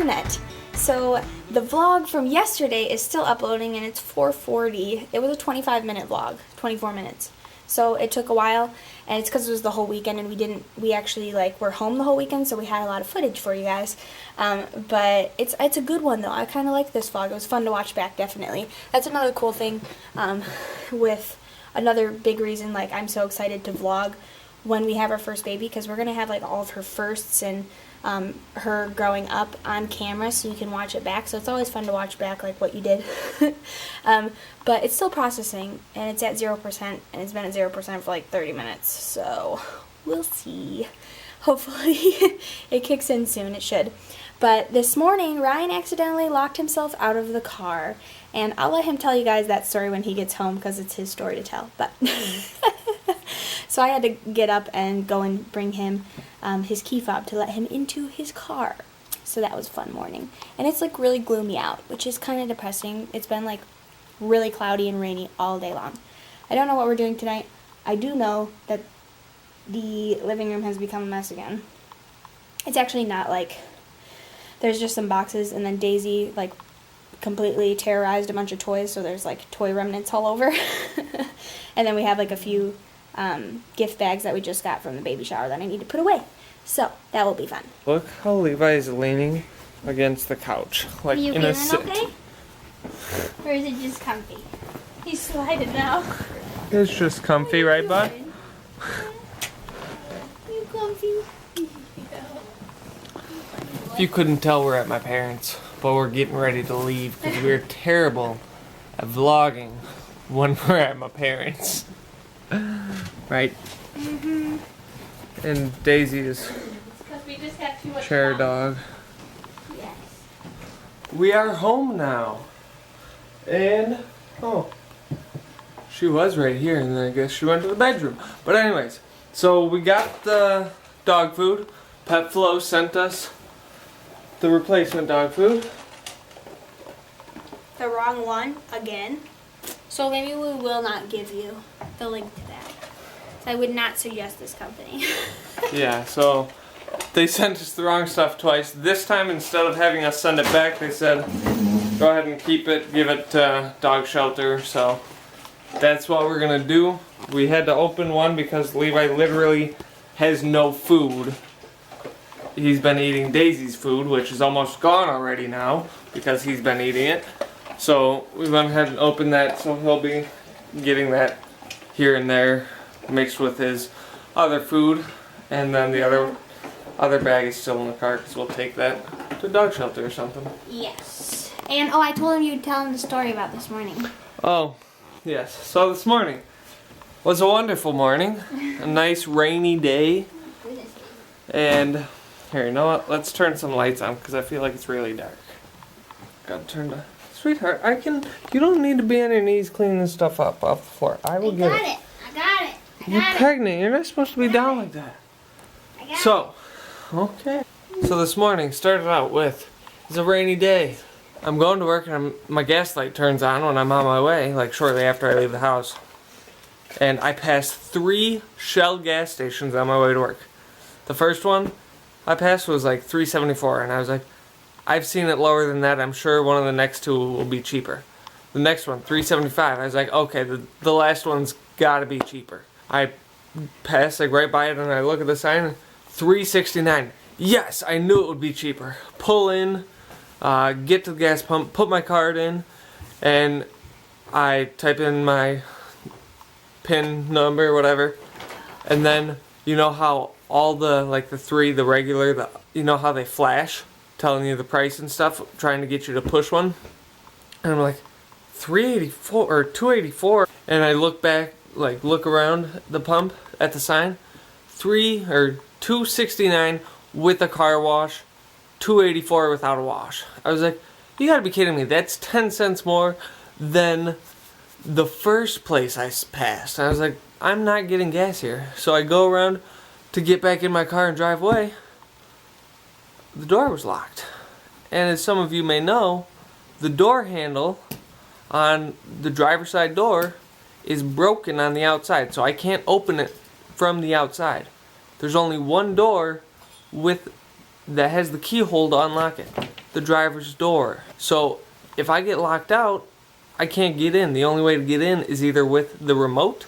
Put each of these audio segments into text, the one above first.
internet. So the vlog from yesterday is still uploading and it's 4:40. It was a 25-minute vlog, 24 minutes. So it took a while, and it's because it was the whole weekend and we actually were home the whole weekend, so we had a lot of footage for you guys. But it's a good one though. I kind of like this vlog. It was fun to watch back, definitely. That's another cool thing with another big reason I'm so excited to vlog when we have our first baby, because we're going to have all of her firsts and her growing up on camera, so you can watch it back. So it's always fun to watch back what you did. But it's still processing, and it's at 0%, and it's been at 0% for 30 minutes, so we'll see. Hopefully it kicks in soon. It should. But this morning Ryan accidentally locked himself out of the car, and I'll let him tell you guys that story when he gets home, because it's his story to tell. But so I had to get up and go and bring him his key fob to let him into his car. So that was a fun morning. And it's really gloomy out, which is kind of depressing. It's been really cloudy and rainy all day long. I don't know what we're doing tonight. I do know that the living room has become a mess again. It's actually not there's just some boxes, and then Daisy completely terrorized a bunch of toys, so there's toy remnants all over. And then we have a few gift bags that we just got from the baby shower that I need to put away. So that will be fun. Look how Levi is leaning against the couch, Are you in a feeling sit. okay? Or is it just comfy? He's sliding now. It's just comfy, right, bud? You comfy? If you couldn't tell, we're at my parents', but we're getting ready to leave because we're terrible at vlogging when we're at my parents'. Right? Mm-hmm. And Daisy is chair dog. Yes. We are home now. And, oh, she was right here, and then I guess she went to the bedroom. But anyways, so we got the dog food. PetFlow sent us the replacement dog food. The wrong one again. So maybe we will not give you the link to that. So I would not suggest this company. Yeah, so they sent us the wrong stuff twice. This time, instead of having us send it back, they said, go ahead and keep it, give it to dog shelter. So that's what we're gonna do. We had to open one because Levi literally has no food. He's been eating Daisy's food, which is almost gone already now because he's been eating it. So we went ahead and opened that, so he'll be getting that here and there mixed with his other food. And then the other bag is still in the car because we'll take that to dog shelter or something. Yes. And I told him you'd tell him the story about this morning. Oh, yes. So this morning was a wonderful morning. A nice rainy day. And here, you know what? Let's turn some lights on because I feel like it's really dark. Gotta turn the... Sweetheart, you don't need to be on your knees cleaning this stuff up off the floor. I will get it. I got it. You're pregnant. You're not supposed to be down like that. So, okay. So this morning started out with, it's a rainy day. I'm going to work and my gas light turns on when I'm on my way, shortly after I leave the house. And I passed 3 Shell gas stations on my way to work. The first one I passed was $3.74, and I was like, I've seen it lower than that. I'm sure one of the next 2 will be cheaper. The next one, $3.75. I was like, okay, the last one's got to be cheaper. I pass right by it and I look at the sign, $3.69. Yes, I knew it would be cheaper. Pull in, get to the gas pump, put my card in, and I type in my PIN number or whatever, and then you know how all the the 3, the regular, you know how they flash, telling you the price and stuff, trying to get you to push one, and I'm like, $3.84 or $2.84, and I look back. Look around the pump at the sign, $2.69 with a car wash, $2.84 without a wash. I was like, you gotta be kidding me. That's 10 cents more than the first place I passed. And I was like, I'm not getting gas here. So I go around to get back in my car and drive away. The door was locked. And as some of you may know, the door handle on the driver's side door is broken on the outside, so I can't open it from the outside. There's only one door with that has the keyhole to unlock it, the driver's door. So if I get locked out, I can't get in. The only way to get in is either with the remote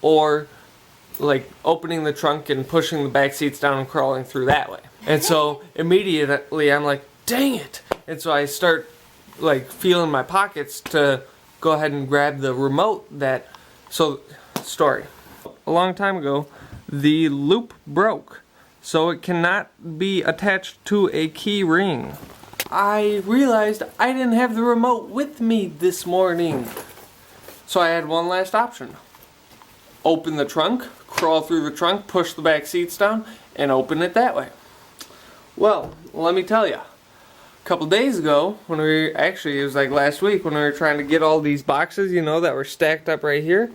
or like opening the trunk and pushing the back seats down and crawling through that way. And so immediately I'm like, dang it. And so I start like feeling my pockets to go ahead and grab the remote story. A long time ago, the loop broke, so it cannot be attached to a key ring. I realized I didn't have the remote with me this morning. So I had one last option. Open the trunk, crawl through the trunk, push the back seats down, and open it that way. Well, let me tell you. A couple days ago, it was like last week, when we were trying to get all these boxes, that were stacked up right here,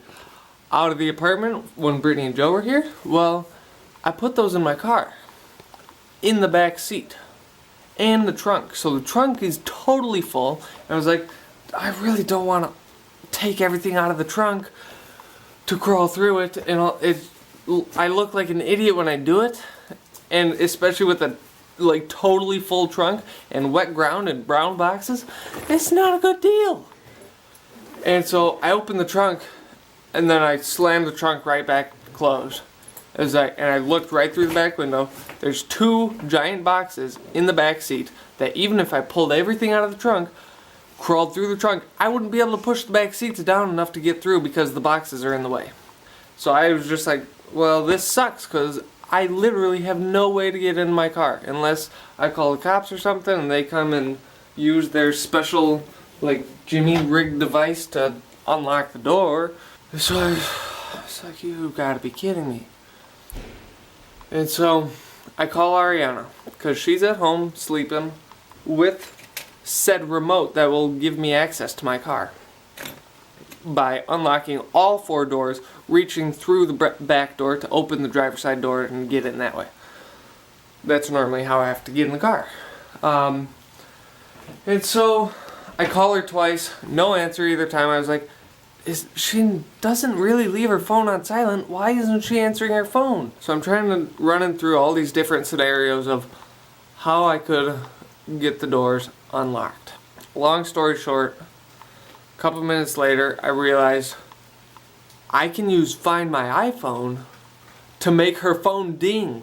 out of the apartment when Brittany and Joe were here, well, I put those in my car, in the back seat, and the trunk. So the trunk is totally full, and I was like, I really don't want to take everything out of the trunk to crawl through it, and I look like an idiot when I do it, and especially with a like totally full trunk and wet ground and brown boxes, it's not a good deal. And so I opened the trunk, and then I slammed the trunk right back closed. And I looked right through the back window. There's 2 giant boxes in the back seat that even if I pulled everything out of the trunk, crawled through the trunk, I wouldn't be able to push the back seats down enough to get through because the boxes are in the way. So I was just like, well, this sucks, because I literally have no way to get in my car unless I call the cops or something and they come and use their special like Jimmy rig device to unlock the door. So it's like, you gotta be kidding me. And so I call Ariana because she's at home sleeping with said remote that will give me access to my car by unlocking all 4 doors, reaching through the back door to open the driver's side door and get in that way. That's normally how I have to get in the car. And so I call her twice, no answer either time. I was like, she doesn't really leave her phone on silent. Why isn't she answering her phone? So I'm trying to run through all these different scenarios of how I could get the doors unlocked. Long story short, a couple minutes later, I realized I can use Find My iPhone to make her phone ding.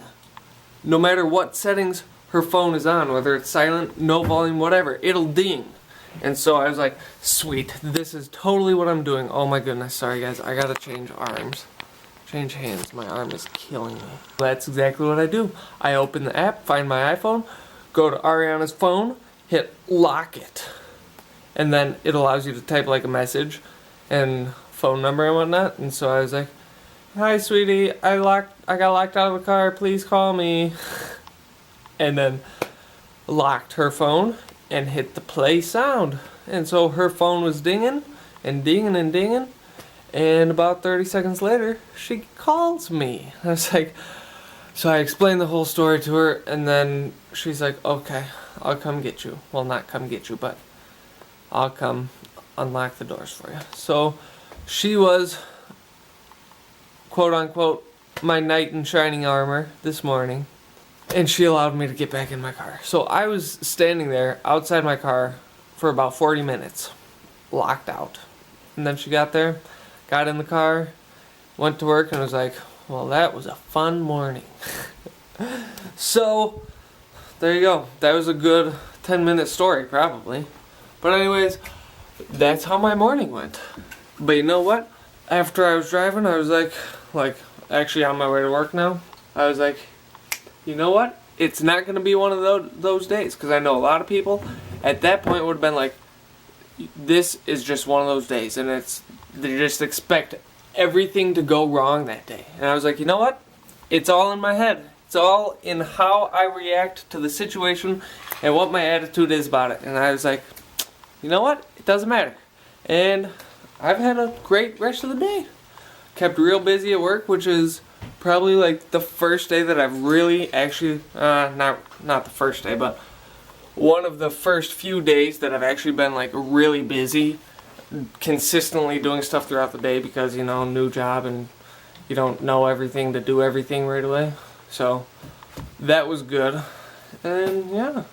No matter what settings her phone is on, whether it's silent, no volume, whatever, it'll ding. And so I was like, sweet, this is totally what I'm doing. Oh my goodness, sorry guys, I gotta change arms. Change hands, my arm is killing me. That's exactly what I do. I open the app, Find My iPhone, go to Ariana's phone, hit lock it. And then it allows you to type like a message and phone number and whatnot. And so I was like, hi sweetie, I got locked out of the car, please call me. And then locked her phone and hit the play sound. And so her phone was dinging and dinging and dinging. And about 30 seconds later, she calls me. I was like, so I explained the whole story to her, and then she's like, okay, I'll come get you. Well, not come get you, but I'll come unlock the doors for you. So she was, quote unquote, my knight in shining armor this morning, and she allowed me to get back in my car. So I was standing there outside my car for about 40 minutes, locked out. And then she got there, got in the car, went to work, and was like, well, that was a fun morning. So there you go. That was a good 10-minute story, probably. But anyways, that's how my morning went. But you know what? After I was driving, I was like, actually on my way to work now, I was like, you know what? It's not going to be one of those days. Because I know a lot of people at that point would have been like, this is just one of those days. And they just expect everything to go wrong that day. And I was like, you know what? It's all in my head. It's all in how I react to the situation and what my attitude is about it. And I was like, you know what? It doesn't matter. And I've had a great rest of the day. Kept real busy at work, which is probably like the first day that I've really actually, not the first day, but one of the first few days that I've actually been like really busy, consistently doing stuff throughout the day because, you know, new job and you don't know everything to do everything right away. So that was good. And yeah.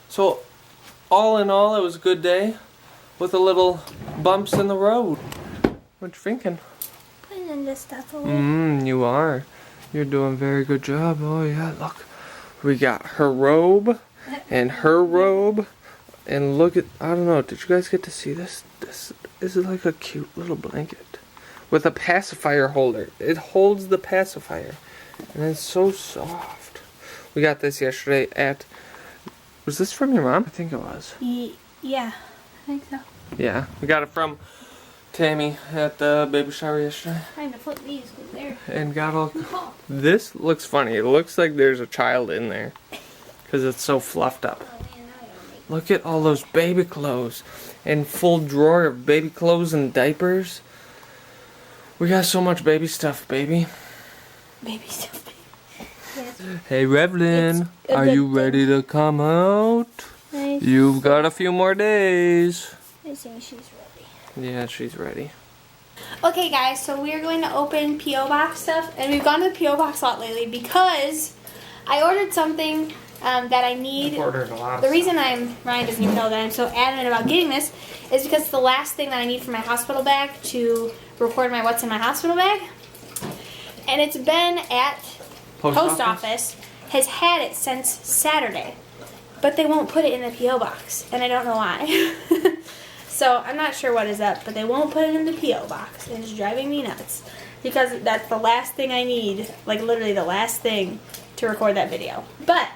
So all in all, it was a good day with a little bumps in the road. What you thinking? Putting this stuff away. You are. You're doing a very good job. Oh yeah, look. We got her robe and her robe. And look at, I don't know, did you guys get to see this? This is like a cute little blanket with a pacifier holder. It holds the pacifier. And it's so soft. We got this yesterday at, was this from your mom? I think it was. Yeah, I think so. Yeah, we got it from Tammy at the baby shower yesterday. Time to flip these because they're... And got all, this looks funny. It looks like there's a child in there because it's so fluffed up. Look at all those baby clothes and full drawer of baby clothes and diapers. We got so much baby stuff, baby. Baby stuff. Yes. Hey, Revlin, are you ready to come out? You've got a few more days. I think she's ready. Yeah, she's ready. Okay, guys, so we are going to open P.O. Box stuff, and we've gone to the P.O. Box a lot lately because I ordered something that I need. I've ordered a lot. The reason Ryan doesn't even know that I'm so adamant about getting this is because it's the last thing that I need for my hospital bag to record my what's in my hospital bag. And it's been at post office, has had it since Saturday, but they won't put it in the P.O. box, and I don't know why. So I'm not sure what is up, but they won't put it in the P.O. box, and it's driving me nuts because that's the last thing I need, like literally the last thing to record that video. But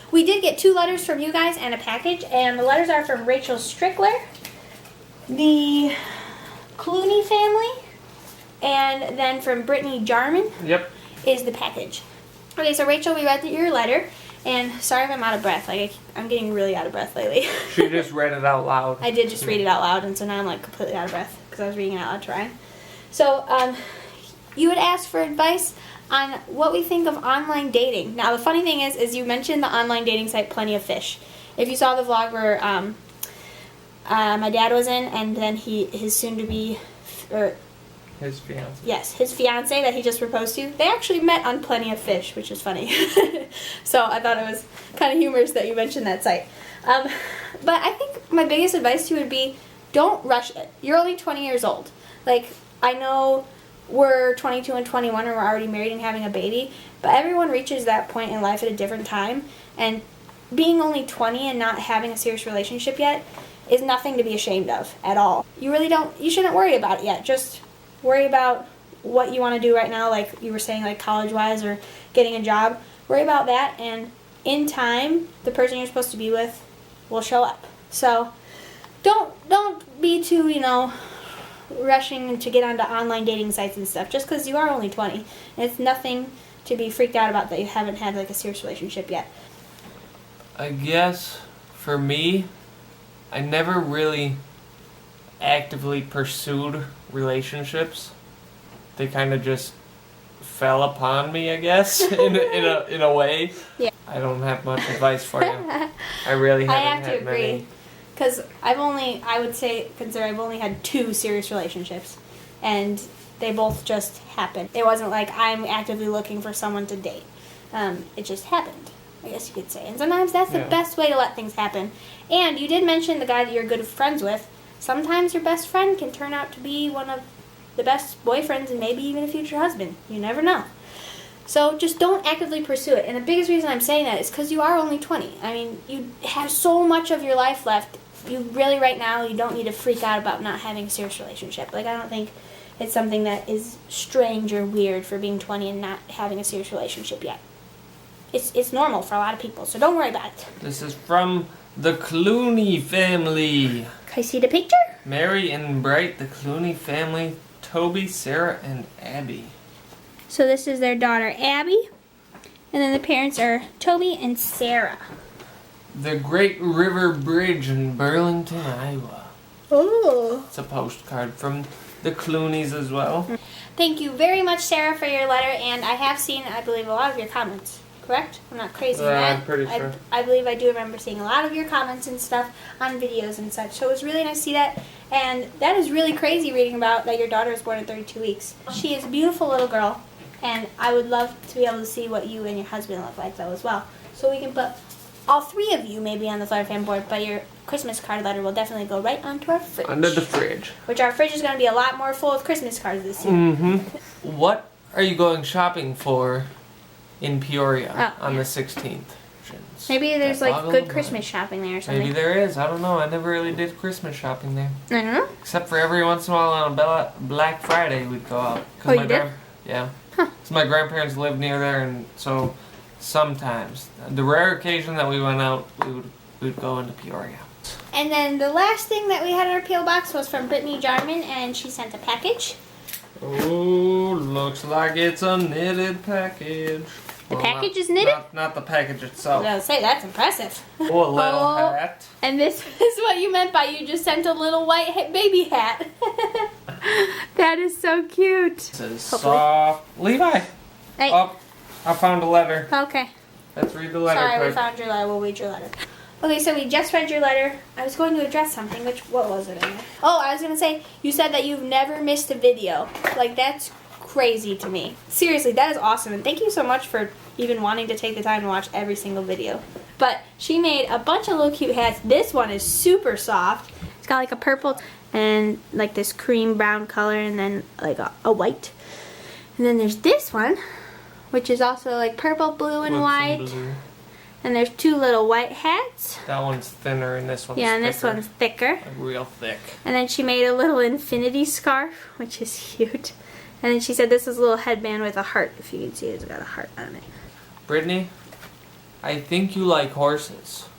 we did get 2 letters from you guys and a package, and the letters are from Rachel Strickler, the Clooney family, and then from Brittany Jarman. Yep. Is the package. Okay, so Rachel, we read your letter, and sorry if I'm out of breath. Like, I'm getting really out of breath lately. She just read it out loud. I did just read it out loud, and so now I'm like completely out of breath because I was reading it out loud to Ryan. So, you would ask for advice on what we think of online dating. Now, the funny thing is you mentioned the online dating site Plenty of Fish. If you saw the vlog where my dad was in, and then his soon-to-be, or his fiance. Yes, his fiance that he just proposed to. They actually met on Plenty of Fish, which is funny. So I thought it was kind of humorous that you mentioned that site. But I think my biggest advice to you would be, don't rush it. You're only 20 years old. Like, I know we're 22 and 21 and we're already married and having a baby, but everyone reaches that point in life at a different time. And being only 20 and not having a serious relationship yet is nothing to be ashamed of at all. You shouldn't worry about it yet. Just worry about what you want to do right now, like you were saying, like college-wise or getting a job. Worry about that, and in time, the person you're supposed to be with will show up. So don't be too, rushing to get onto online dating sites and stuff just because you are only 20. And it's nothing to be freaked out about that you haven't had like a serious relationship yet. I guess for me, I never really actively pursued relationships. They kind of just fell upon me, I guess, in a way. Yeah. I don't have much advice for you. I really haven't had many. I have to agree. Because I've only had 2 serious relationships, and they both just happened. It wasn't like I'm actively looking for someone to date. It just happened, I guess you could say. And sometimes that's the best way to let things happen. And you did mention the guy that you're good friends with. Sometimes your best friend can turn out to be one of the best boyfriends and maybe even a future husband. You never know. So just don't actively pursue it. And the biggest reason I'm saying that is because you are only 20. I mean, you have so much of your life left. You really, right now, you don't need to freak out about not having a serious relationship. Like, I don't think it's something that is strange or weird for being 20 and not having a serious relationship yet. It's normal for a lot of people, so don't worry about it. This is from the Clooney family. Can I see the picture? Mary and Bright, the Clooney family, Toby, Sarah, and Abby. So this is their daughter, Abby, and then the parents are Toby and Sarah. The Great River Bridge in Burlington, Iowa. Oh. It's a postcard from the Clooneys as well. Thank you very much, Sarah, for your letter, and I have seen, I believe, a lot of your comments. Correct? I'm not crazy. I'm pretty sure. I believe I do remember seeing a lot of your comments and stuff on videos and such. So it was really nice to see that. And that is really crazy reading about that your daughter was born at 32 weeks. She is a beautiful little girl. And I would love to be able to see what you and your husband look like, though, as well. So we can put all 3 of you may be on the Flutter Fan board, but your Christmas card letter will definitely go right onto our fridge. Under the fridge. Which our fridge is going to be a lot more full of Christmas cards this year. Mm-hmm. What are you going shopping for in Peoria on the 16th? Maybe there's like good Christmas shopping there or something. Maybe there is. I don't know. I never really did Christmas shopping there. I don't know. Except for every once in a while on a Black Friday we'd go out. Oh, you did? Yeah. Because my grandparents lived near there, and so sometimes, the rare occasion that we went out, we'd go into Peoria. And then the last thing that we had in our P.O. box was from Brittany Jarman, and she sent a package. Oh, looks like it's a knitted package. The package is knitted? Not the package itself. I was going to say, that's impressive. Oh, a little hat. And this is what you meant by you just sent a little white baby hat. That is so cute. This is soft. Levi. Hey. Oh, I found a letter. Okay. Let's read the letter. Sorry, we found your letter. We'll read your letter. Okay, so we just read your letter. I was going to address something. What was it? Oh, I was going to say, you said that you've never missed a video. Like, that's crazy to me. Seriously, that is awesome. And thank you so much for even wanting to take the time to watch every single video. But she made a bunch of little cute hats. This one is super soft. It's got like a purple and like this cream brown color and then like a white. And then there's this one, which is also like purple, blue, and white. Blue. And there's 2 little white hats. That one's thinner and this one's thicker. Yeah, and this one's thicker. Like real thick. And then she made a little infinity scarf, which is cute. And then she said this is a little headband with a heart. If you can see, it's got a heart on it. Brittany, I think you like horses.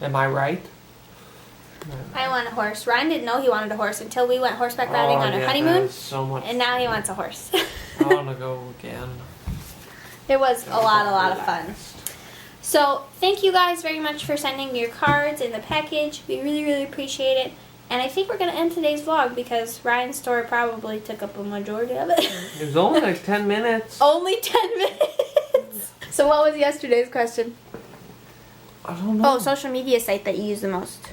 Am I right? I want a horse. Ryan didn't know he wanted a horse until we went horseback riding on our honeymoon. So much and now he wants a horse. I want to go again. It was a lot of fun. So thank you guys very much for sending your cards in the package. We really appreciate it. And I think we're going to end today's vlog because Ryan's story probably took up a majority of it. It was only like 10 minutes. Only 10 minutes? So what was yesterday's question? I don't know. Oh, social media site that you use the most.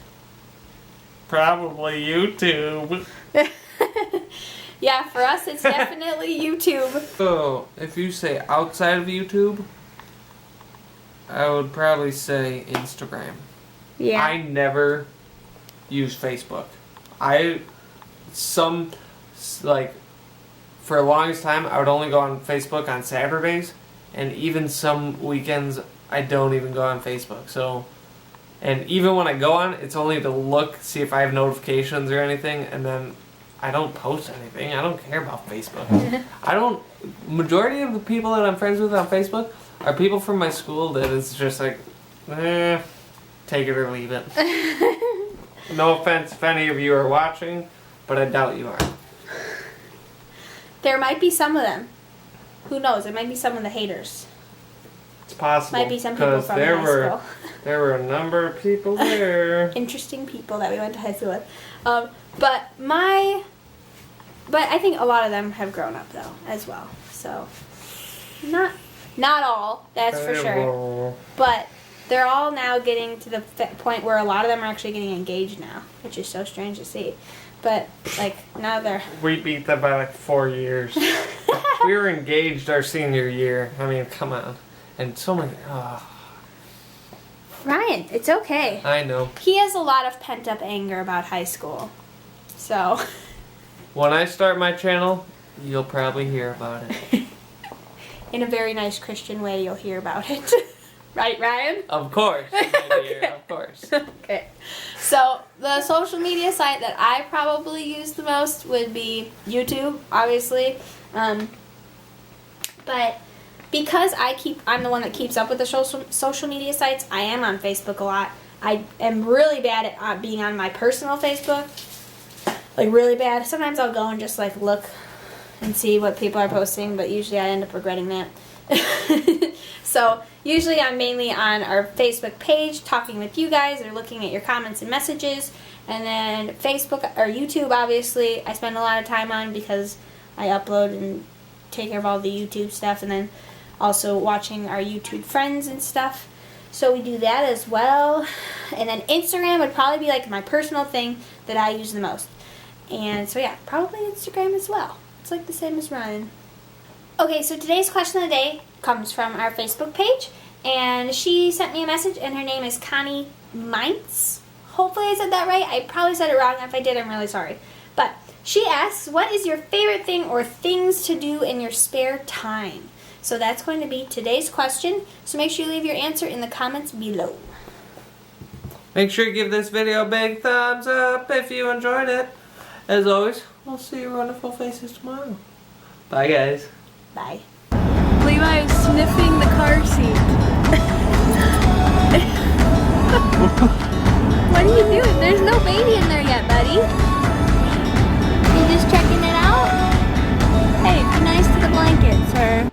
Probably YouTube. Yeah, for us it's definitely YouTube. So, if you say outside of YouTube, I would probably say Instagram. Yeah. I never use Facebook. For the longest time, I would only go on Facebook on Saturdays, and even some weekends, I don't even go on Facebook. So, and even when I go on, it's only to look, see if I have notifications or anything, and then I don't post anything. I don't care about Facebook. Majority of the people that I'm friends with on Facebook are people from my school that is just like, take it or leave it. No offense if any of you are watching, but I doubt you are. There might be some of them. Who knows? There might be some of the haters. It's possible. Might be some people from high school. There were a number of people there. Interesting people that we went to high school with. But I think a lot of them have grown up though as well. So not all, that's for sure. But they're all now getting to the point where a lot of them are actually getting engaged now, which is so strange to see. But like now they're. We beat them by like 4 years. We were engaged our senior year. I mean, come on, and so many. Ryan, it's okay. I know. He has a lot of pent-up anger about high school. So. When I start my channel, you'll probably hear about it. In a very nice Christian way, you'll hear about it. Right, Ryan? Of course. Okay. Of course. Okay. So, the social media site that I probably use the most would be YouTube, obviously. But because I'm the one that keeps up with the social media sites, I am on Facebook a lot. I am really bad at being on my personal Facebook. Like, really bad. Sometimes I'll go and just, like, look and see what people are posting, but usually I end up regretting that. So, usually I'm mainly on our Facebook page talking with you guys or looking at your comments and messages. And then Facebook or YouTube, obviously, I spend a lot of time on because I upload and take care of all the YouTube stuff. And then also watching our YouTube friends and stuff. So we do that as well. And then Instagram would probably be like my personal thing that I use the most. And so yeah, probably Instagram as well. It's like the same as Ryan. Okay, so today's question of the day comes from our Facebook page. And she sent me a message, and her name is Connie Mintz. Hopefully I said that right. I probably said it wrong. If I did, I'm really sorry. But she asks, what is your favorite thing or things to do in your spare time? So that's going to be today's question. So make sure you leave your answer in the comments below. Make sure you give this video a big thumbs up if you enjoyed it. As always, we'll see your wonderful faces tomorrow. Bye, guys. Bye. Levi is sniffing the car seat. What are you doing? There's no baby in there yet, buddy. You just checking it out? Hey, be nice to the blankets, or...